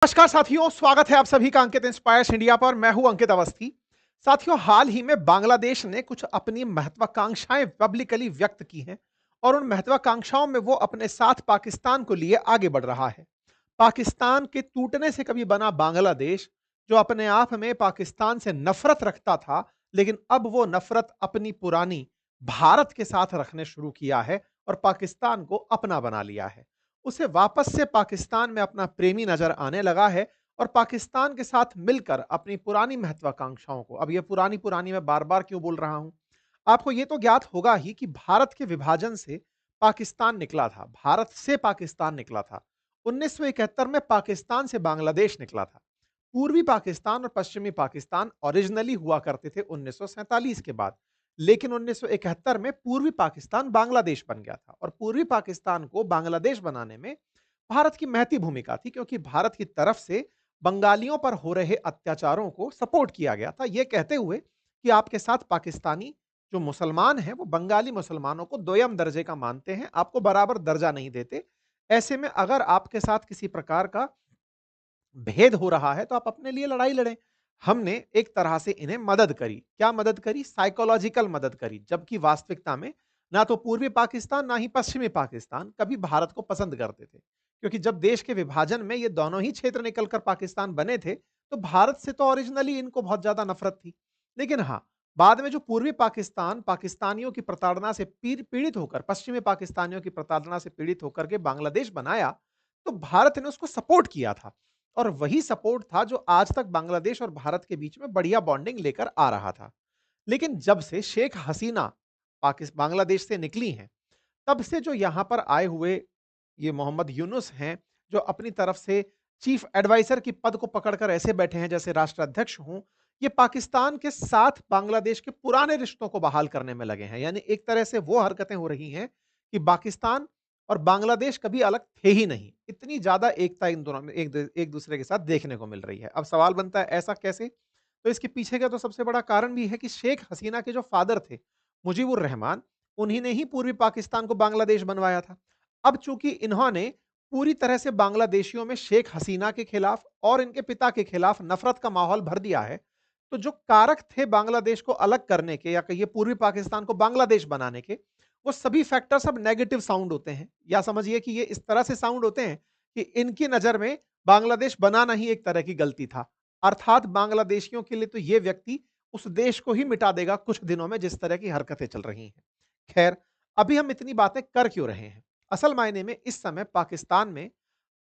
नमस्कार साथियों, स्वागत है आप सभी का अंकित इंस्पायर्स इंडिया पर। मैं हूं अंकित अवस्थी। साथियों, हाल ही में बांग्लादेश ने कुछ अपनी महत्वाकांक्षाएं पब्लिकली व्यक्त की हैं और उन महत्वाकांक्षाओं में वो अपने साथ पाकिस्तान को लिए आगे बढ़ रहा है। पाकिस्तान के टूटने से कभी बना बांग्लादेश, जो अपने आप में पाकिस्तान से नफरत रखता था, लेकिन अब वो नफरत अपनी पुरानी भारत के साथ रखने शुरू किया है और पाकिस्तान को अपना बना लिया है। उसे वापस से पाकिस्तान में अपना प्रेमी नजर आने लगा है और पाकिस्तान के साथ मिलकर अपनी पुरानी महत्वाकांक्षाओं को, अब ये पुरानी पुरानी मैं बार बार क्यों बोल रहा हूं, आपको ये तो ज्ञात होगा ही कि भारत के विभाजन से पाकिस्तान निकला था, भारत से पाकिस्तान निकला था। 1971 में पाकिस्तान से बांग्लादेश निकला था। पूर्वी पाकिस्तान और पश्चिमी पाकिस्तान ओरिजिनली हुआ करते थे 1947 के बाद, लेकिन 1971 में पूर्वी पाकिस्तान बांग्लादेश बन गया था और पूर्वी पाकिस्तान को बांग्लादेश बनाने में भारत की महती भूमिका थी, क्योंकि भारत की तरफ से बंगालियों पर हो रहे अत्याचारों को सपोर्ट किया गया था, यह कहते हुए कि आपके साथ पाकिस्तानी जो मुसलमान हैं वो बंगाली मुसलमानों को दोयम दर्जे का मानते हैं, आपको बराबर दर्जा नहीं देते। ऐसे में अगर आपके साथ किसी प्रकार का भेद हो रहा है तो आप अपने लिए लड़ाई लड़ें। हमने एक तरह से इन्हें मदद करी। क्या मदद करी? साइकोलॉजिकल मदद करी। जबकि वास्तविकता में ना तो पूर्वी पाकिस्तान ना ही पश्चिमी पाकिस्तान कभी भारत को पसंद करते थे, क्योंकि जब देश के विभाजन में ये दोनों ही क्षेत्र निकलकर पाकिस्तान बने थे तो भारत से तो ओरिजिनली इनको बहुत ज्यादा नफरत थी। लेकिन हाँ, बाद में जो पूर्वी पाकिस्तान पाकिस्तानियों की प्रताड़ना से पीड़ित होकर, पश्चिमी पाकिस्तानियों की प्रताड़ना से पीड़ित होकर के बांग्लादेश बनाया, तो भारत ने उसको सपोर्ट किया था। और वही सपोर्ट था जो आज तक बांग्लादेश और भारत के बीच में बढ़िया बॉन्डिंग लेकर आ रहा था। लेकिन जब से शेख हसीना बांग्लादेश से निकली हैं, तब से जो यहां पर आए हुए ये मोहम्मद यूनुस हैं, जो अपनी तरफ से चीफ एडवाइजर की पद को पकड़कर ऐसे बैठे हैं जैसे राष्ट्राध्यक्ष हों, ये पाकिस्तान के साथ बांग्लादेश के पुराने रिश्तों को बहाल करने में लगे हैं। यानी एक तरह से वो हरकतें हो रही हैं कि पाकिस्तान और बांग्लादेश कभी अलग थे ही नहीं। इतनी ज्यादा एकता इन दोनों में एक दूसरे के साथ देखने को मिल रही है। अब सवाल बनता है, ऐसा कैसे? तो इसके पीछे का तो सबसे बड़ा कारण भी है कि शेख हसीना के जो फादर थे, मुजीबुर रहमान, उन्हीं ने ही पूर्वी पाकिस्तान को बांग्लादेश बनवाया था। अब चूंकि इन्होंने पूरी तरह से बांग्लादेशियों में शेख हसीना के खिलाफ और इनके पिता के खिलाफ नफरत का माहौल भर दिया है, तो जो कारक थे बांग्लादेश को अलग करने के, या कहिए पूर्वी पाकिस्तान को बांग्लादेश बनाने के, वो सभी फैक्टर्स अब नेगेटिव साउंड होते हैं, या समझिए कि ये इस तरह से साउंड होते हैं कि इनकी नजर में बांग्लादेश बनाना ही एक तरह की गलती था। अर्थात बांग्लादेशियों के लिए तो ये व्यक्ति उस देश को ही मिटा देगा कुछ दिनों में, जिस तरह की हरकतें चल रही हैं। खैर, अभी हम इतनी बातें कर क्यों रहे हैं? असल मायने में इस समय पाकिस्तान में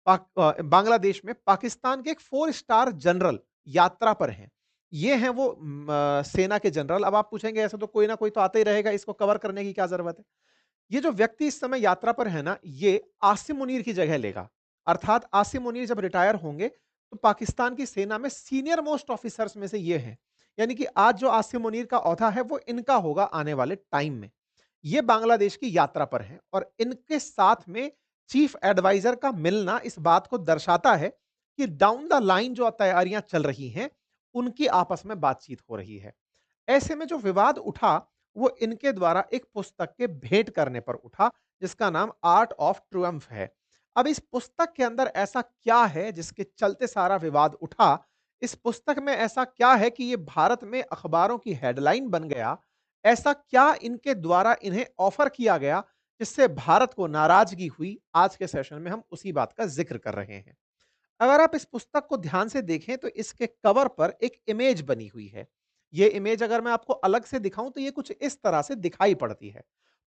बांग्लादेश में पाकिस्तान के एक 4 स्टार जनरल यात्रा पर हैं। ये हैं वो सेना के जनरल। अब आप पूछेंगे ऐसा तो कोई ना कोई तो आता ही रहेगा, इसको कवर करने की क्या जरूरत है? ये जो व्यक्ति इस समय यात्रा पर है ना, ये आसिम मुनीर की जगह लेगा। अर्थात आसिम मुनीर जब रिटायर होंगे तो पाकिस्तान की सेना में सीनियर मोस्ट ऑफिसर्स में से ये हैं। यानी कि आज जो आसिम मुनीर का ओहदा है वो इनका होगा आने वाले टाइम में। ये बांग्लादेश की यात्रा पर हैं और इनके साथ में चीफ एडवाइजर का मिलना इस बात को दर्शाता है कि डाउन द लाइन जो तैयारियां चल रही हैं, उनकी आपस में बातचीत हो रही है। ऐसे में जो विवाद उठा, वो इनके द्वारा एक पुस्तक के भेंट करने पर उठा, जिसका नाम आर्ट ऑफ ट्रुअम्फ है। अब इस पुस्तक के अंदर ऐसा क्या है जिसके चलते सारा विवाद उठा? इस पुस्तक में ऐसा क्या है कि ये भारत में अखबारों की हेडलाइन बन गया? ऐसा क्या इनके द्वारा इन्हें ऑफर किया गया जिससे भारत को नाराजगी हुई? आज के सेशन में हम उसी बात का जिक्र कर रहे हैं। अगर आप इस पुस्तक को ध्यान से देखें तो इसके कवर पर एक इमेज बनी हुई है। ये इमेज अगर मैं आपको अलग से दिखाऊं तो ये कुछ इस तरह से दिखाई पड़ती है।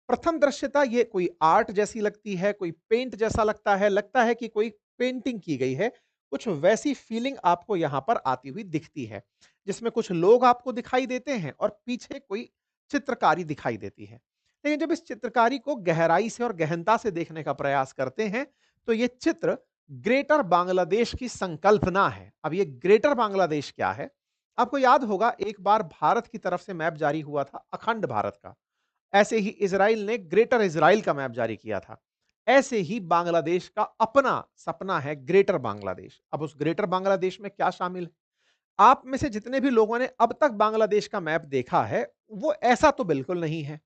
प्रथम दृश्यता ये कोई आर्ट जैसी लगती है, कोई पेंट जैसा लगता है कि कोई पेंटिंग की गई है। कुछ वैसी फीलिंग आपको यहां पर आती हुई दिखती है, जिसमें कुछ लोग आपको दिखाई देते हैं और पीछे कोई चित्रकारी दिखाई देती है। लेकिन जब इस चित्रकारी को गहराई से और गहनता से देखने का प्रयास करते हैं तो ये चित्र ग्रेटर बांग्लादेश की संकल्पना है। अब ये ग्रेटर बांग्लादेश क्या है? आपको याद होगा एक बार भारत की तरफ से मैप जारी हुआ था अखंड भारत का। ऐसे ही इजराइल ने ग्रेटर इजराइल का मैप जारी किया था। ऐसे ही बांग्लादेश का अपना सपना है ग्रेटर बांग्लादेश। अब उस ग्रेटर बांग्लादेश में क्या शामिल है? आप में से जितने भी लोगों ने अब तक बांग्लादेश का मैप देखा है, वो ऐसा तो बिल्कुल नहीं है।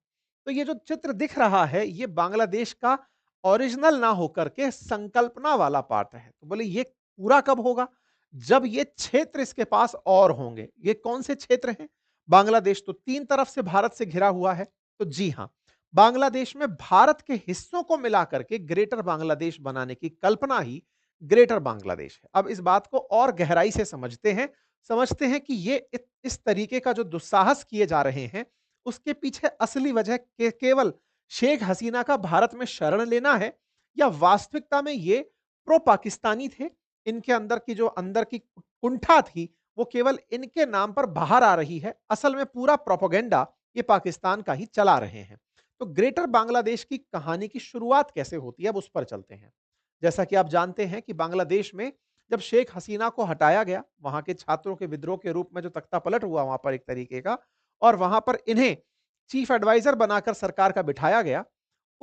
तो ये जो चित्र दिख रहा है, ये बांग्लादेश का ओरिजिनल ना होकर के संकल्पना वाला पार्ट है। तो बोले ये पूरा कब होगा? जब ये क्षेत्र इसके पास और होंगे। ये कौन से क्षेत्र हैं? बांग्लादेश तो 3 तरफ से भारत से घिरा हुआ है। तो जी हाँ, बांग्लादेश में भारत के हिस्सों को मिलाकर के ग्रेटर बांग्लादेश बनाने की कल्पना ही ग्रेटर बांग्लादेश है। अब इस बात को और गहराई से समझते हैं कि ये इस तरीके का जो दुस्साहस किए जा रहे हैं, उसके पीछे असली वजह केवल शेख हसीना का भारत में शरण लेना है या वास्तविकता में ये प्रो पाकिस्तानी थे। इनके अंदर की कुंठा थी, वो केवल इनके नाम पर बाहर आ रही है। असल में पूरा प्रोपेगेंडा ये पाकिस्तान का ही चला रहे हैं। तो ग्रेटर बांग्लादेश की कहानी की शुरुआत कैसे होती है, अब उस पर चलते हैं। जैसा कि आप जानते हैं कि बांग्लादेश में जब शेख हसीना को हटाया गया, वहां के छात्रों के विद्रोह के रूप में जो तख्ता पलट हुआ वहां पर एक तरीके का, और वहां पर इन्हें चीफ एडवाइजर बनाकर सरकार का बिठाया गया,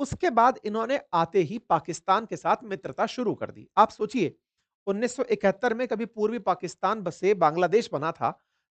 उसके बाद इन्होंने आते ही पाकिस्तान के साथ मित्रता शुरू कर दी। आप सोचिए, 1971 में कभी पूर्वी पाकिस्तान बसे बांग्लादेश बना था,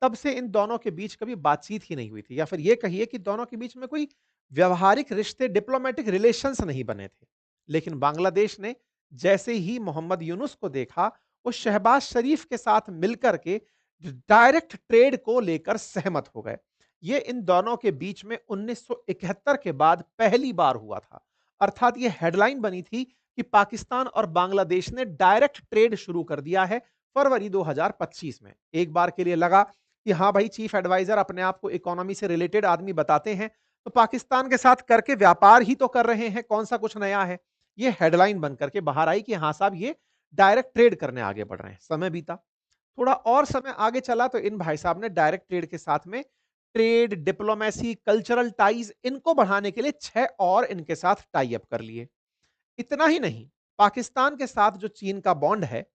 तब से इन दोनों के बीच कभी बातचीत ही नहीं हुई थी, या फिर ये कहिए कि दोनों के बीच में कोई व्यवहारिक रिश्ते, डिप्लोमेटिक रिलेशंस नहीं बने थे। लेकिन बांग्लादेश ने जैसे ही मोहम्मद यूनुस को देखा, वो शहबाज शरीफ के साथ मिलकर के डायरेक्ट ट्रेड को लेकर सहमत हो गए। ये इन दोनों के बीच में 1971 के बाद पहली बार हुआ था। अर्थात ये हेडलाइन बनी थी कि पाकिस्तान और बांग्लादेश ने डायरेक्ट ट्रेड शुरू कर दिया है फरवरी 2025 में। एक बार के लिए लगा कि हाँ भाई, चीफ एडवाइजर अपने आप को इकोनॉमी से रिलेटेड आदमी बताते हैं, तो पाकिस्तान के साथ करके व्यापार ही तो कर रहे हैं, कौन सा कुछ नया है। ये हेडलाइन बनकर के बाहर आई कि हाँ साहब, ये डायरेक्ट ट्रेड करने आगे बढ़ रहे हैं। समय बीता, थोड़ा और समय आगे चला, तो इन भाई साहब ने डायरेक्ट ट्रेड के साथ में ट्रेड, डिप्लोमेसी, कल्चरल टाइज, इनको बढ़ाने के लिए 6 और इनके साथ टाई अप कर लिए। इतना ही नहीं, पाकिस्तान के साथ जो चीन का बॉन्ड है,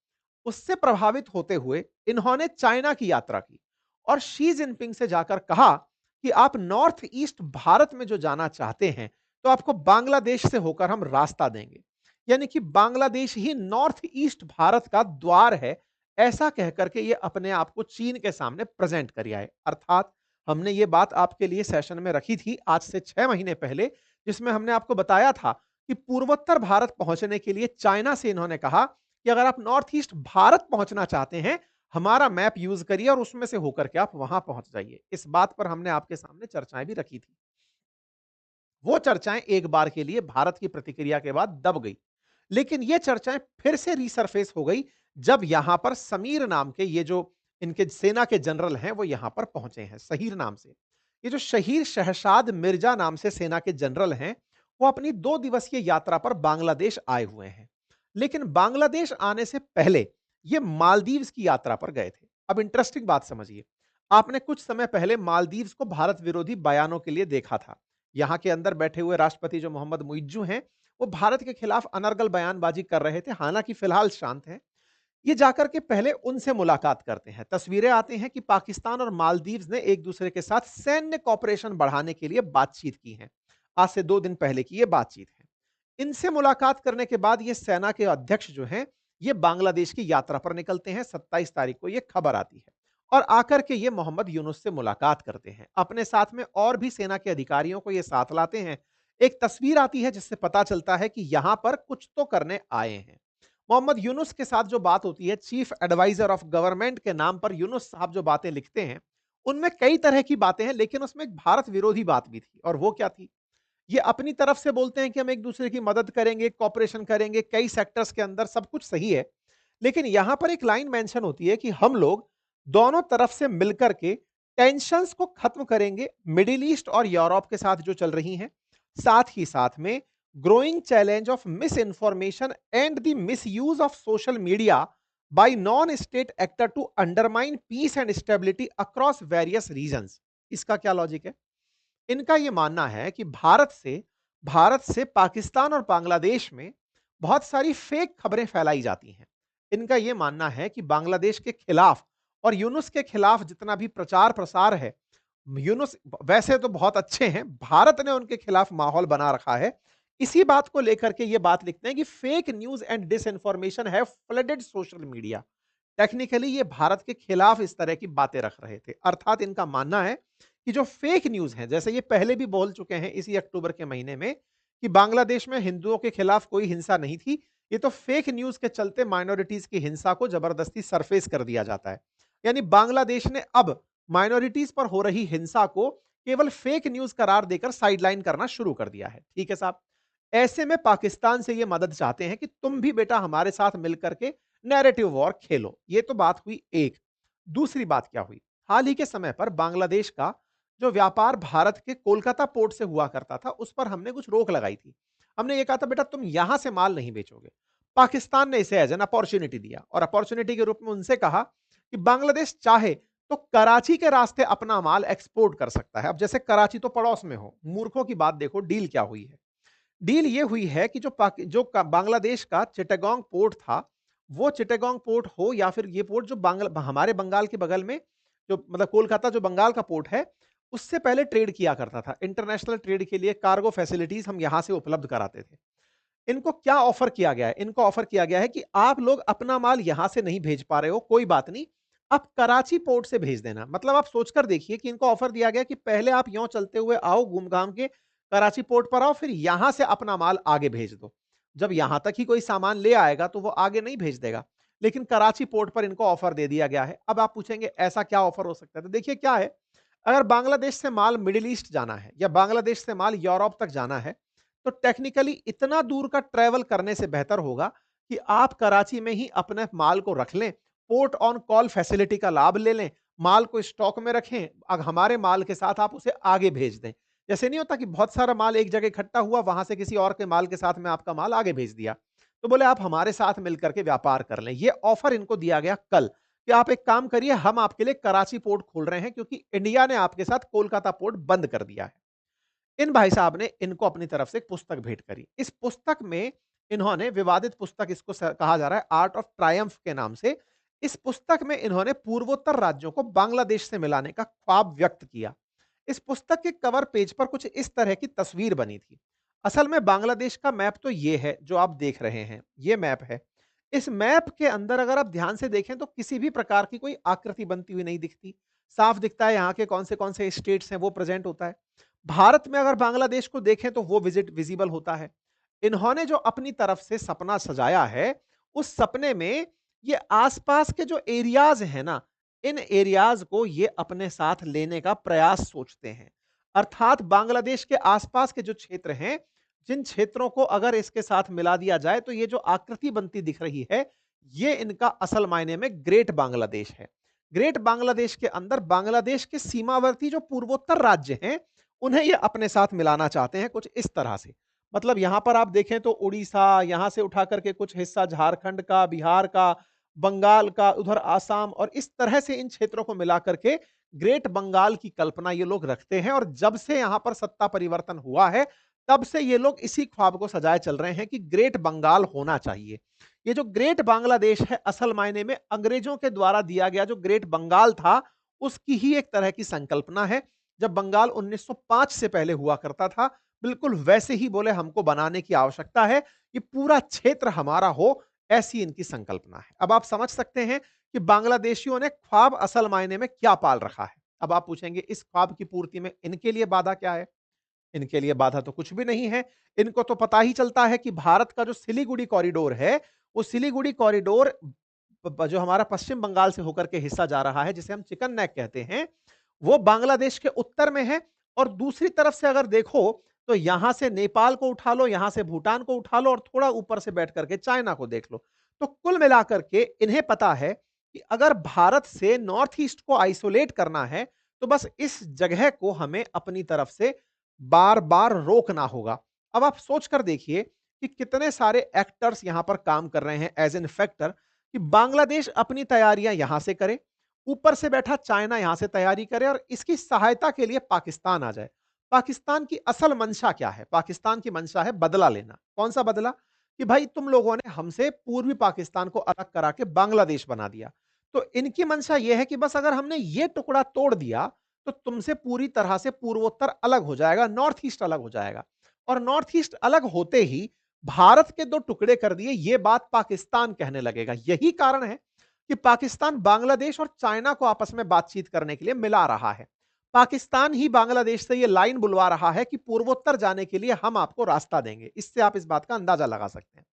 उससे प्रभावित होते हुए इन्होंने चाइना की यात्रा की और शी जिनपिंग से जाकर कहा कि आप नॉर्थ ईस्ट भारत में जो जाना चाहते हैं, तो आपको बांग्लादेश से होकर हम रास्ता देंगे। यानी कि बांग्लादेश ही नॉर्थ ईस्ट भारत का द्वार है, ऐसा कहकर के ये अपने आप को चीन के सामने प्रेजेंट कर आए। अर्थात हमने ये बात आपके लिए सेशन में रखी थी आज से 6 महीने पहले, जिसमें हमने आपको बताया था कि पूर्वोत्तर भारत पहुंचने के लिए चाइना से इन्होंने कहा कि अगर आप नॉर्थ ईस्ट भारत पहुंचना चाहते हैं, हमारा मैप यूज करिए और उसमें से होकर के आप वहां पहुंच जाइए। इस बात पर हमने आपके सामने चर्चाएं भी रखी थी। वो चर्चाएं एक बार के लिए भारत की प्रतिक्रिया के बाद दब गई, लेकिन ये चर्चाएं फिर से रीसरफेस हो गई जब यहां पर समीर नाम के ये जो इनके सेना के जनरल हैं, वो यहां पर पहुंचे हैं शहीर नाम से। ये जो शहीर शहशाद मिर्जा नाम से सेना के जनरल हैं, वो अपनी 2 दिवसीय यात्रा पर बांग्लादेश आए हुए हैं। लेकिन बांग्लादेश आने से पहले ये मालदीव्स की यात्रा पर गए थे। अब इंटरेस्टिंग बात समझिए, आपने कुछ समय पहले मालदीव्स को भारत विरोधी बयानों के लिए देखा था। यहां के अंदर बैठे हुए राष्ट्रपति जो मोहम्मद मुइज्जू हैं, वो भारत के खिलाफ अनर्गल बयानबाजी कर रहे थे, हालांकि फिलहाल शांत हैं। ये जाकर के पहले उनसे मुलाकात करते हैं। तस्वीरें आती हैं कि पाकिस्तान और मालदीव्स ने एक दूसरे के साथ सैन्य कॉपरेशन बढ़ाने के लिए बातचीत की है। आज से 2 दिन पहले की ये बातचीत है। इनसे मुलाकात करने के बाद ये सेना के अध्यक्ष जो हैं, ये बांग्लादेश की यात्रा पर निकलते हैं। 27 तारीख को ये खबर आती है और आकर के ये मोहम्मद यूनुस से मुलाकात करते हैं। अपने साथ में और भी सेना के अधिकारियों को ये साथ लाते हैं। एक तस्वीर आती है जिससे पता चलता है कि यहां पर कुछ तो करने आए हैं। मोहम्मद यूनुस के साथ जो बात होती है, चीफ एडवाइजर ऑफ गवर्नमेंट के नाम पर यूनुस साहब जो बातें लिखते हैं, उनमें कई तरह की बातें हैं, लेकिन उसमें एक भारत विरोधी बात भी थी। और वो क्या थी? ये अपनी तरफ से बोलते हैं कि हम एक दूसरे की मदद करेंगे, कॉपरेशन करेंगे, कई सेक्टर्स के अंदर सब कुछ सही है। लेकिन यहां पर एक लाइन मेंशन होती है कि हम लोग दोनों तरफ से मिलकर के टेंशंस को खत्म करेंगे, मिडिल ईस्ट और यूरोप के साथ जो चल रही हैं। साथ ही साथ में growing challenge of misinformation and the misuse of social media by non state actor to undermine peace and stability across various regions. इसका क्या लॉजिक है? इनका यह मानना है कि भारत से पाकिस्तान और बांग्लादेश में बहुत सारी फेक खबरें फैलाई जाती हैं। इनका यह मानना है कि बांग्लादेश के खिलाफ और यूनुस के खिलाफ जितना भी प्रचार प्रसार है, यूनुस वैसे तो बहुत अच्छे हैं, भारत ने उनके खिलाफ माहौल बना रखा है। इसी बात को लेकर के ये बात लिखते हैं कि फेक न्यूज एंड डिसइंफॉर्मेशन है फ्लडेड सोशल मीडिया। टेक्निकली ये भारत के खिलाफ इस तरह की बातें रख रहे थे। अर्थात इनका मानना है कि जो फेक न्यूज है, जैसे ये पहले भी बोल चुके हैं इसी अक्टूबर के महीने में कि बांग्लादेश में हिंदुओं के खिलाफ कोई हिंसा नहीं थी, ये तो फेक न्यूज के चलते माइनॉरिटीज की हिंसा को जबरदस्ती सरफेस कर दिया जाता है। यानी बांग्लादेश ने अब माइनॉरिटीज पर हो रही हिंसा को केवल फेक न्यूज करार देकर साइडलाइन करना शुरू कर दिया है। ठीक है साहब, ऐसे में पाकिस्तान से ये मदद चाहते हैं कि तुम भी बेटा हमारे साथ मिलकर के नैरेटिव वॉर खेलो। ये तो बात हुई एक। दूसरी बात क्या हुई, हाल ही के समय पर बांग्लादेश का जो व्यापार भारत के कोलकाता पोर्ट से हुआ करता था, उस पर हमने कुछ रोक लगाई थी। हमने ये कहा था बेटा तुम यहां से माल नहीं बेचोगे। पाकिस्तान ने इसे एज एन अपॉर्चुनिटी दिया और अपॉर्चुनिटी के रूप में उनसे कहा कि बांग्लादेश चाहे तो कराची के रास्ते अपना माल एक्सपोर्ट कर सकता है। अब जैसे कराची तो पड़ोस में हो, मूर्खों की बात देखो, डील क्या हुई है। डील ये हुई है कि बांग्लादेश का चिटागोंग पोर्ट था, वो चिटागोंग पोर्ट हो या फिर ये पोर्ट जो हमारे बंगाल के बगल में, जो मतलब कोलकाता जो बंगाल का पोर्ट है, उससे पहले ट्रेड किया करता था। इंटरनेशनल ट्रेड के लिए कार्गो फैसिलिटीज हम यहां से उपलब्ध कराते थे। इनको क्या ऑफर किया गया है? इनको ऑफर किया गया है कि आप लोग अपना माल यहां से नहीं भेज पा रहे हो, कोई बात नहीं, आप कराची पोर्ट से भेज देना। मतलब आप सोचकर देखिए कि इनको ऑफर दिया गया कि पहले आप यों चलते हुए आओ, घूम घाम के कराची पोर्ट पर आओ, फिर यहां से अपना माल आगे भेज दो। जब यहां तक ही कोई सामान ले आएगा तो वो आगे नहीं भेज देगा, लेकिन कराची पोर्ट पर इनको ऑफर दे दिया गया है। अब आप पूछेंगे ऐसा क्या ऑफर हो सकता है? तो देखिए क्या है, अगर बांग्लादेश से माल मिडिल ईस्ट जाना है या बांग्लादेश से माल यूरोप तक जाना है, तो टेक्निकली इतना दूर का ट्रेवल करने से बेहतर होगा कि आप कराची में ही अपने माल को रख लें, पोर्ट ऑन कॉल फैसिलिटी का लाभ ले लें, माल को स्टॉक में रखें, अब हमारे माल के साथ आप उसे आगे भेज दें। जैसे नहीं होता कि बहुत सारा माल एक जगह इकट्ठा हुआ, वहां से किसी और के माल के साथ में आपका माल आगे भेज दिया। तो बोले आप हमारे साथ मिलकर के व्यापार कर लें। ये ऑफर इनको दिया गया कल कि आप एक काम करिए, हम आपके लिए कराची पोर्ट खोल रहे हैं क्योंकि इंडिया ने आपके साथ कोलकाता पोर्ट बंद कर दिया है। इन भाई साहब ने इनको अपनी तरफ से एक पुस्तक भेंट करी। इस पुस्तक में इन्होंने विवादित पुस्तक, इसको कहा जा रहा है आर्ट ऑफ ट्रायम्फ के नाम से, इस पुस्तक में इन्होंने पूर्वोत्तर राज्यों को बांग्लादेश से मिलाने का ख्वाब व्यक्त किया। इस पुस्तक के कवर पेज पर कुछ इस तरह की तस्वीर बनी थी। असल में बांग्लादेश का मैप तो ये है जो आप देख रहे हैं, ये मैप है। इस मैप के अंदर अगर आप ध्यान से देखें तो किसी भी प्रकार की कोई आकृति बनती हुई नहीं दिखती। साफ दिखता है यहाँ के कौन से स्टेट्स हैं वो प्रेजेंट होता है। भारत में अगर बांग्लादेश को देखें तो वो विजिबल होता है। इन्होंने जो अपनी तरफ से सपना सजाया है, उस सपने में ये आसपास के जो एरियाज हैं ना, इन एरियाज को ये अपने साथ लेने का प्रयास सोचते हैं। अर्थात बांग्लादेश के आसपास के जो क्षेत्र हैं, जिन क्षेत्रों को अगर इसके साथ मिला दिया जाए तो ये जो आकृति बनती दिख रही है, ये इनका असल मायने में ग्रेट बांग्लादेश है। ग्रेट बांग्लादेश के अंदर बांग्लादेश के सीमावर्ती जो पूर्वोत्तर राज्य हैं, उन्हें ये अपने साथ मिलाना चाहते हैं कुछ इस तरह से। मतलब यहां पर आप देखें तो उड़ीसा, यहां से उठा करके कुछ हिस्सा झारखंड का, बिहार का, बंगाल का, उधर आसाम, और इस तरह से इन क्षेत्रों को मिला करके ग्रेट बंगाल की कल्पना ये लोग रखते हैं। और जब से यहां पर सत्ता परिवर्तन हुआ है, तब से ये लोग इसी ख्वाब को सजाए चल रहे हैं कि ग्रेट बंगाल होना चाहिए। ये जो ग्रेट बांग्लादेश है, असल मायने में अंग्रेजों के द्वारा दिया गया जो ग्रेट बंगाल था, उसकी ही एक तरह की संकल्पना है। जब बंगाल 1905 से पहले हुआ करता था, बिल्कुल वैसे ही बोले हमको बनाने की आवश्यकता है, ये पूरा क्षेत्र हमारा हो, ऐसी इनकी संकल्पना है। अब आप समझ सकते हैं कि बांग्लादेशियों ने ख्वाब असल मायने में क्या पाल रखा है। अब आप पूछेंगे इस ख्वाब की पूर्ति में इनके लिए बाधा क्या है? इनके लिए बाधा तो कुछ भी नहीं है। इनको तो पता ही चलता है कि भारत का जो सिलीगुड़ी कॉरिडोर है, वो सिलीगुड़ी कॉरिडोर जो हमारा पश्चिम बंगाल से होकर के हिस्सा जा रहा है, जिसे हम चिकन नेक कहते हैं, वो बांग्लादेश के उत्तर में है। और दूसरी तरफ से अगर देखो तो यहां से नेपाल को उठा लो, यहां से भूटान को उठा लो, और थोड़ा ऊपर से बैठ करके चाइना को देख लो। तो कुल मिलाकर के इन्हें पता है कि अगर भारत से नॉर्थ ईस्ट को आइसोलेट करना है, तो बस इस जगह को हमें अपनी तरफ से बार बार रोकना होगा। अब आप सोच कर देखिए कि कितने सारे एक्टर्स यहां पर काम कर रहे हैं एज एन फैक्टर, कि बांग्लादेश अपनी तैयारियां यहां से करे, ऊपर से बैठा चाइना यहां से तैयारी करे, और इसकी सहायता के लिए पाकिस्तान आ जाए। पाकिस्तान की असल मंशा क्या है? पाकिस्तान की मंशा है बदला लेना। कौन सा बदला? कि भाई तुम लोगों ने हमसे पूर्वी पाकिस्तान को अलग करा के बांग्लादेश बना दिया। तो इनकी मंशा यह है कि बस अगर हमने ये टुकड़ा तोड़ दिया, तो तुमसे पूरी तरह से पूर्वोत्तर अलग हो जाएगा, नॉर्थ ईस्ट अलग हो जाएगा। और नॉर्थ ईस्ट अलग होते ही भारत के दो टुकड़े कर दिए, ये बात पाकिस्तान कहने लगेगा। यही कारण है कि पाकिस्तान बांग्लादेश और चाइना को आपस में बातचीत करने के लिए मिला रहा है। पाकिस्तान ही बांग्लादेश से ये लाइन बुलवा रहा है कि पूर्वोत्तर जाने के लिए हम आपको रास्ता देंगे। इससे आप इस बात का अंदाजा लगा सकते हैं।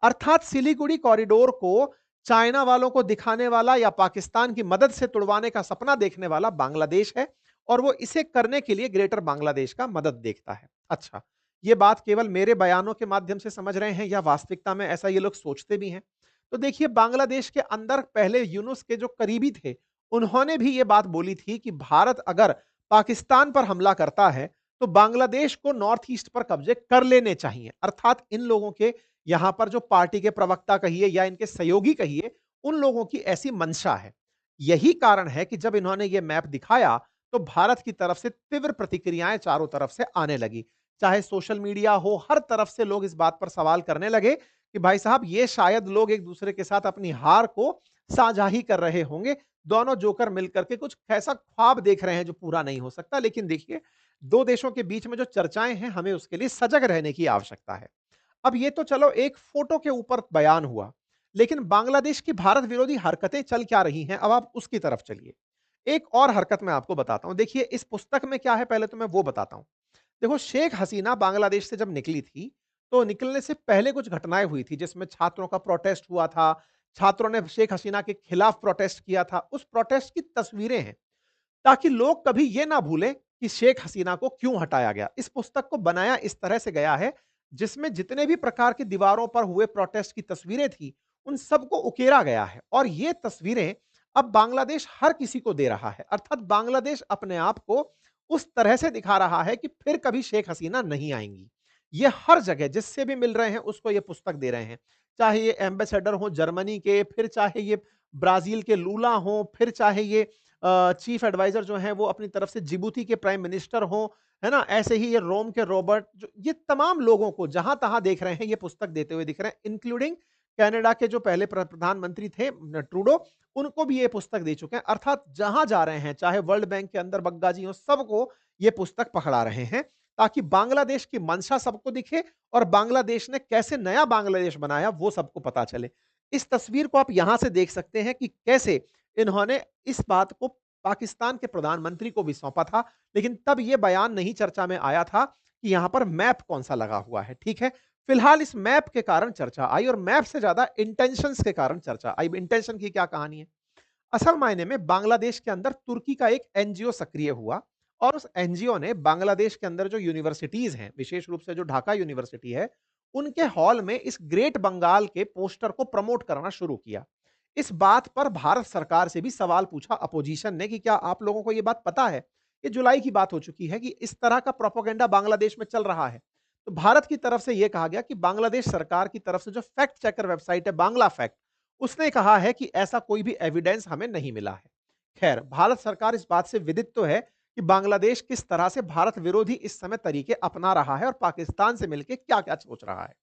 अर्थात सिलीगुड़ी कॉरिडोर को चाइना वालों को दिखाने वाला या पाकिस्तान की मदद से तुड़वाने का सपना देखने वाला बांग्लादेश है और वो इसे करने के लिए ग्रेटर बांग्लादेश का मदद देखता है। अच्छा, ये बात केवल मेरे बयानों के माध्यम से समझ रहे हैं या वास्तविकता में ऐसा ये लोग सोचते भी हैं? तो देखिए, बांग्लादेश के अंदर पहले यूनुस के जो करीबी थे, उन्होंने भी ये बात बोली थी कि भारत अगर पाकिस्तान पर हमला करता है, तो बांग्लादेश को नॉर्थ ईस्ट पर कब्जे कर लेने चाहिए। अर्थात इन लोगों के यहां पर जो पार्टी के प्रवक्ता कहिए या इनके सहयोगी कहिए, उन लोगों की ऐसी मंशा है। यही कारण है कि जब इन्होंने ये मैप दिखाया, तो भारत की तरफ से तीव्र प्रतिक्रियाएं चारों तरफ से आने लगी। चाहे सोशल मीडिया हो, हर तरफ से लोग इस बात पर सवाल करने लगे कि भाई साहब, ये शायद लोग एक दूसरे के साथ अपनी हार को साझा ही कर रहे होंगे। दोनों जोकर मिलकर के कुछ ऐसा ख्वाब देख रहे हैं जो पूरा नहीं हो सकता। लेकिन देखिए, दो देशों के बीच में जो चर्चाएं हैं, हमें उसके लिए सजग रहने की आवश्यकता है। अब ये तो चलो एक फोटो के ऊपर बयान हुआ, लेकिन बांग्लादेश की भारत विरोधी हरकतें चल क्या रही हैं, अब आप उसकी तरफ चलिए। एक और हरकत मैं आपको बताता हूं। देखिए, इस पुस्तक में क्या है, पहले तो मैं वो बताता हूं। देखो, शेख हसीना बांग्लादेश से जब निकली थी, तो निकलने से पहले कुछ घटनाएं हुई थी, जिसमें छात्रों का प्रोटेस्ट हुआ था। छात्रों ने शेख हसीना के खिलाफ प्रोटेस्ट किया था। उस प्रोटेस्ट की तस्वीरें हैं, ताकि लोग कभी ये ना भूलें कि शेख हसीना को क्यों हटाया गया। इस पुस्तक को बनाया इस तरह से गया है, जिसमें जितने भी प्रकार की दीवारों पर हुए प्रोटेस्ट की तस्वीरें थी, उन सबको उकेरा गया है और ये तस्वीरें अब बांग्लादेश हर किसी को दे रहा है। अर्थात बांग्लादेश अपने आप को उस तरह से दिखा रहा है कि फिर कभी शेख हसीना नहीं आएंगी। ये हर जगह जिससे भी मिल रहे हैं, उसको ये पुस्तक दे रहे हैं। चाहे ये एम्बेसडर हो जर्मनी के, फिर चाहे ये ब्राजील के लूला हो, फिर चाहे ये चीफ एडवाइजर जो हैं वो अपनी तरफ से जिबूती के प्राइम मिनिस्टर हों, है ना? ऐसे ही ये रोम के रॉबर्ट, जो ये तमाम लोगों को जहां-तहां देख रहे हैं, ये पुस्तक देते हुए दिख रहे हैं, इंक्लूडिंग कनाडा के जो पहले प्रधानमंत्री थे ट्रूडो, उनको भी ये पुस्तक दे चुके हैं। अर्थात जहां जा रहे हैं, चाहे वर्ल्ड बैंक के अंदर बग्गाजी हो, सबको ये पुस्तक पकड़ा रहे हैं, ताकि बांग्लादेश की मंशा सबको दिखे और बांग्लादेश ने कैसे नया बांग्लादेश बनाया, वो सबको पता चले। इस तस्वीर को आप यहां से देख सकते हैं कि कैसे इन्होंने इस बात को पाकिस्तान के प्रधानमंत्री को भी सौंपा था, लेकिन तब यह बयान नहीं चर्चा में आया था कि यहां पर मैप कौन सा लगा हुआ है। ठीक है, फिलहाल इस मैप के कारण चर्चा आई और मैप से ज्यादा इंटेंशंस के कारण चर्चा आई। इंटेंशन की क्या कहानी है? असल मायने में बांग्लादेश के अंदर तुर्की का एक एनजीओ सक्रिय हुआ और उस एनजीओ ने बांग्लादेश के अंदर जो यूनिवर्सिटीज हैं, विशेष रूप से जो ढाका यूनिवर्सिटी है, उनके हॉल में इस ग्रेट बंगाल के पोस्टर को प्रमोट करना शुरू किया। इस बात पर भारत सरकार से भी सवाल पूछा अपोजिशन ने कि क्या आप लोगों को यह बात पता है? ये जुलाई की बात हो चुकी है कि इस तरह का प्रोपेगेंडा बांग्लादेश में चल रहा है। तो भारत की तरफ से यह कहा गया कि बांग्लादेश सरकार की तरफ से जो फैक्ट चेकर वेबसाइट है बांग्ला फैक्ट, उसने कहा है कि ऐसा कोई भी एविडेंस हमें नहीं मिला है। खैर, भारत सरकार इस बात से विदित तो है कि बांग्लादेश किस तरह से भारत विरोधी इस समय तरीके अपना रहा है और पाकिस्तान से मिलकर क्या-क्या सोच रहा है।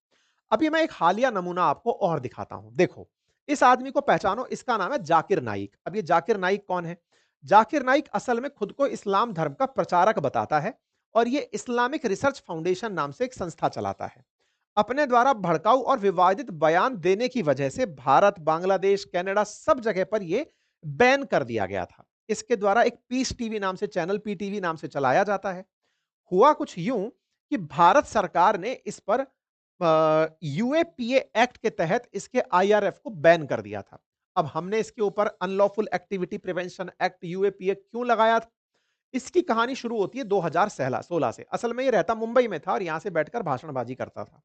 अभी मैं एक हालिया नमूना आपको और दिखाता हूं। देखो, इस आदमी को पहचानो, इसका नाम है जाकिर नाइक। अब ये जाकिर नाइक कौन है? जाकिर नाइक असल में खुद को इस्लाम धर्म का प्रचारक बताता है और ये इस्लामिक रिसर्च फाउंडेशन नाम से एक संस्था चलाता है। अपने द्वारा भड़काऊ और विवादित बयान देने की वजह से भारत, बांग्लादेश, कनाडा सब जगह पर यह बैन कर दिया गया था। इसके द्वारा एक पीस टीवी नाम से चैनल, पीटीवी नाम से चलाया जाता है। हुआ कुछ यूं कि भारत सरकार ने इस पर यूएपीए एक्ट के तहत इसके आईआरएफ को बैन कर दिया था। अब हमने इसके ऊपर unlawful activity prevention act UAPA क्यों लगाया था? इसकी कहानी शुरू होती है 2016 से। असल में ये रहता मुंबई में था और यहां से बैठकर भाषणबाजी करता था।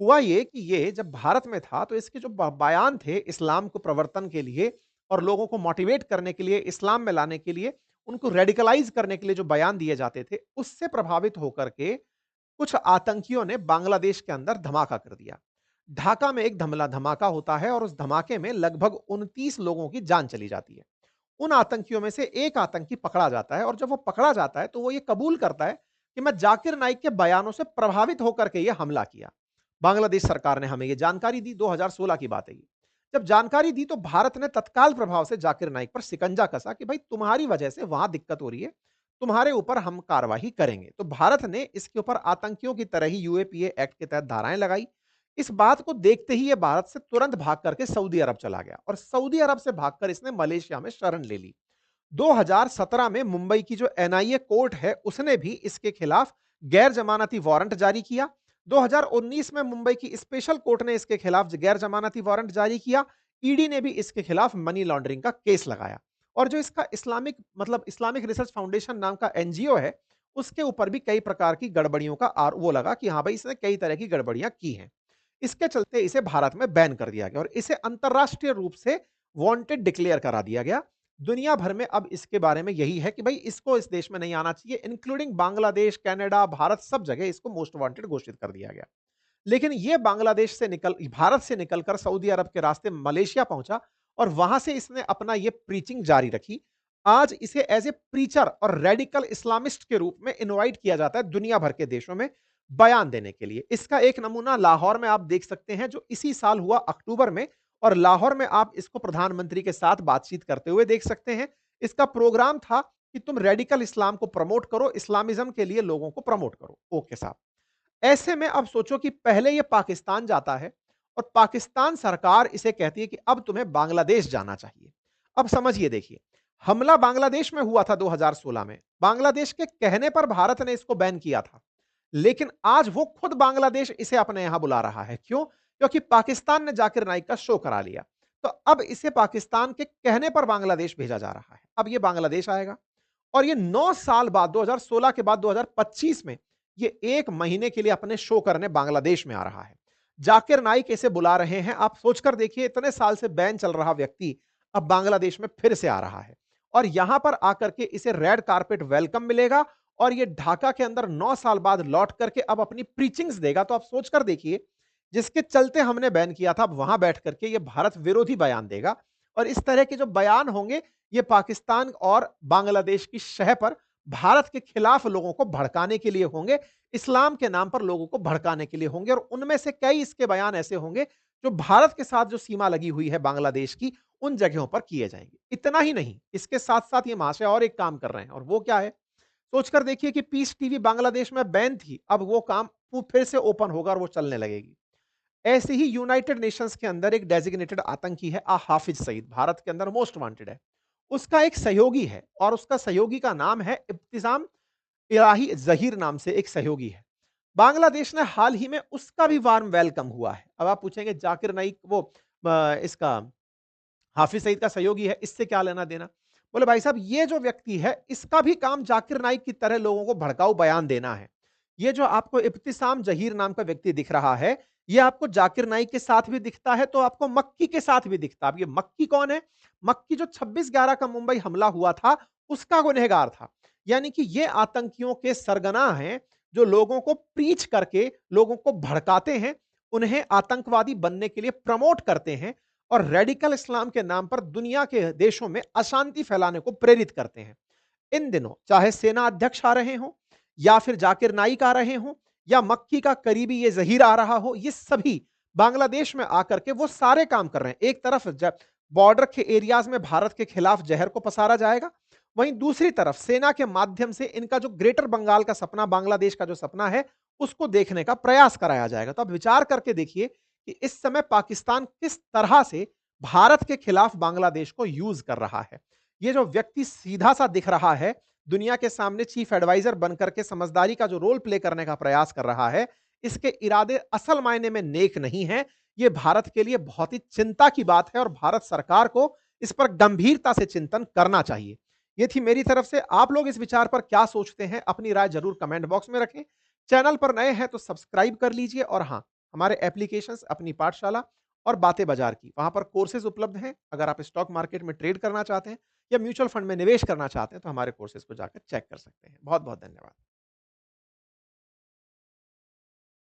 हुआ ये कि ये जब भारत में था, तो इसके जो बयान थे इस्लाम को प्रवर्तन के लिए और लोगों को मोटिवेट करने के लिए, इस्लाम में लाने के लिए, उनको रेडिकलाइज करने के लिए जो बयान दिए जाते थे, उससे प्रभावित होकर के कुछ आतंकियों ने बांग्लादेश के अंदर धमाका कर दिया। ढाका में एक धमाका होता है और उस धमाके में लगभग 29 लोगों की जान चली जाती है। उन आतंकियों में से एक आतंकी पकड़ा जाता है और जब वो पकड़ा जाता है, तो वो ये कबूल करता है कि मैं जाकिर नाइक के बयानों से प्रभावित होकर के ये हमला किया। बांग्लादेश सरकार ने हमें ये जानकारी दी, 2016 की बात है ये। जब जानकारी दी, तो भारत ने तत्काल प्रभाव से जाकिर नाइक पर शिकंजा कसा कि भाई, तुम्हारी वजह से वहां दिक्कत हो रही है, तुम्हारे ऊपर हम कार्रवाई करेंगे। तो भारत ने इसके ऊपर आतंकियों की तरह ही यूएपीए एक्ट के तहत धाराएं लगाई। इस बात को देखते ही ये भारत से तुरंत भाग करके सऊदी अरब चला गया और सऊदी अरब से भागकर इसने मलेशिया में शरण ले ली। 2017 में मुंबई की जो एनआईए कोर्ट है, उसने भी इसके खिलाफ गैर जमानती वारंट जारी किया। 2019 में मुंबई की स्पेशल कोर्ट ने इसके खिलाफ गैर जमानती वारंट जारी किया। ईडी ने भी इसके खिलाफ मनी लॉन्ड्रिंग का केस लगाया। और जो इसका इस्लामिक रिसर्च फाउंडेशन नाम का एनजीओ है, उसके ऊपर भी कई प्रकार की गड़बड़ियों का वो लगा कि हाँ भाई, इसने कई तरह की गड़बड़ियां की हैं। इसके चलते इसे भारत में बैन कर दिया गया और इसे अंतरराष्ट्रीय रूप से वांटेड डिक्लेयर करा दिया गया। दुनिया भर में अब इसके बारे में यही है कि भाई, इसको इस देश में नहीं आना चाहिए, इंक्लूडिंग बांग्लादेश, कनाडा, भारत, सब जगह इसको मोस्ट वांटेड घोषित कर दिया गया। लेकिन ये भारत से निकलकर सऊदी अरब के रास्ते मलेशिया पहुंचा और वहां से इसने अपना ये प्रीचिंग जारी रखी। आज इसे एज ए प्रीचर और रेडिकल इस्लामिस्ट के रूप में इनवाइट किया जाता है दुनिया भर के देशों में बयान देने के लिए। इसका एक नमूना लाहौर में आप देख सकते हैं, जो इसी साल हुआ अक्टूबर में। और लाहौर में आप इसको प्रधानमंत्री के साथ बातचीत करते हुए देख सकते हैं। इसका प्रोग्राम था कि तुम रेडिकल इस्लाम को प्रमोट करो, इस्लामिज्म के लिए लोगों को प्रमोट करो। ओके साहब, ऐसे में अब सोचो कि पहले ये पाकिस्तान जाता है और पाकिस्तान सरकार इसे कहती है कि अब तुम्हें बांग्लादेश जाना चाहिए। अब समझिए, देखिए, हमला बांग्लादेश में हुआ था 2016 में। बांग्लादेश के कहने पर भारत ने इसको बैन किया था, लेकिन आज वो खुद बांग्लादेश इसे अपने यहां बुला रहा है। क्यों? क्योंकि पाकिस्तान ने जाकिर नाइक का शो करा लिया। तो अब इसे पाकिस्तान के कहने पर बांग्लादेश भेजा जा रहा है। अब ये बांग्लादेश आएगा और ये 9 साल बाद, 2016 के बाद 2025 में ये 1 महीने के लिए अपने शो करने बांग्लादेश में आ रहा है। जाकिर नाइक इसे बुला रहे हैं। आप सोचकर देखिए, इतने साल से बैन चल रहा व्यक्ति अब बांग्लादेश में फिर से आ रहा है और यहां पर आकर के इसे रेड कारपेट वेलकम मिलेगा और ये ढाका के अंदर 9 साल बाद लौट करके अब अपनी प्रीचिंग्स देगा। तो आप सोचकर देखिए, जिसके चलते हमने बैन किया था, अब वहां बैठ करके ये भारत विरोधी बयान देगा। और इस तरह के जो बयान होंगे, ये पाकिस्तान और बांग्लादेश की शह पर भारत के खिलाफ लोगों को भड़काने के लिए होंगे, इस्लाम के नाम पर लोगों को भड़काने के लिए होंगे। और उनमें से कई इसके बयान ऐसे होंगे जो भारत के साथ जो सीमा लगी हुई है बांग्लादेश की, उन जगहों पर किए जाएंगे। इतना ही नहीं, इसके साथ साथ ये महाशय और एक काम कर रहे हैं, और वो क्या है? सोचकर देखिए कि पीस टीवी बांग्लादेश में बैन थी, अब वो काम वो फिर से ओपन होगा और वो चलने लगेगी। ऐसे ही यूनाइटेड नेशंस के अंदर एक डेजिग्नेटेड आतंकी है हाफिज सईद, भारत के अंदर मोस्ट वांटेड है। उसका एक सहयोगी है और उसका सहयोगी का नाम है इब्तिसाम इलाही जहीर, नाम से एक सहयोगी है। बांग्लादेश ने हाल ही में उसका भी वार्म वेलकम हुआ है। अब आप पूछेंगे, जाकिर नाइक वो इसका हाफिज सईद का सहयोगी है, इससे क्या लेना देना? बोले भाई साहब, ये जो व्यक्ति है, इसका भी काम जाकिर नाइक की तरह लोगों को भड़काऊ बयान देना है। ये जो आपको इब्तिसाम जहीर नाम का व्यक्ति दिख रहा है, ये आपको जाकिर नाइक के साथ भी दिखता है, तो आपको मक्की के साथ भी दिखता है। अब ये मक्की कौन है? मक्की जो 26/11 का मुंबई हमला हुआ था, उसका गुनहगार था। यानी कि ये आतंकियों के सरगना हैं, जो लोगों को प्रीच करके लोगों को भड़काते हैं, उन्हें आतंकवादी बनने के लिए प्रमोट करते हैं और रेडिकल इस्लाम के नाम पर दुनिया के देशों में अशांति फैलाने को प्रेरित करते हैं। इन दिनों चाहे सेना अध्यक्ष आ रहे हों, या फिर जाकिर नाइक आ रहे हों, या मक्की का करीबी ये जहीर आ रहा हो, ये सभी बांग्लादेश में आकर के वो सारे काम कर रहे हैं। एक तरफ बॉर्डर के एरियाज में भारत के खिलाफ जहर को पसारा जाएगा, वहीं दूसरी तरफ सेना के माध्यम से इनका जो ग्रेटर बंगाल का सपना, बांग्लादेश का जो सपना है, उसको देखने का प्रयास कराया जाएगा। तो अब विचार करके देखिए कि इस समय पाकिस्तान किस तरह से भारत के खिलाफ बांग्लादेश को यूज कर रहा है। ये जो व्यक्ति सीधा सा दिख रहा है, दुनिया के सामने चीफ एडवाइजर बनकर के समझदारी का जो रोल प्ले करने का प्रयास कर रहा है, इसके इरादे असल मायने में नेक नहीं है। ये भारत के लिए बहुत ही चिंता की बात है और भारत सरकार को इस पर गंभीरता से चिंतन करना चाहिए। ये थी मेरी तरफ से। आप लोग इस विचार पर क्या सोचते हैं? अपनी राय जरूर कमेंट बॉक्स में रखें। चैनल पर नए हैं तो सब्सक्राइब कर लीजिए। और हाँ, हमारे एप्लीकेशंस अपनी पाठशाला और बातें बाजार की, वहां पर कोर्सेज उपलब्ध हैं। अगर आप स्टॉक मार्केट में ट्रेड करना चाहते हैं या म्यूचुअल फंड में निवेश करना चाहते हैं, तो हमारे कोर्सेज को जाकर चेक कर सकते हैं। बहुत बहुत धन्यवाद।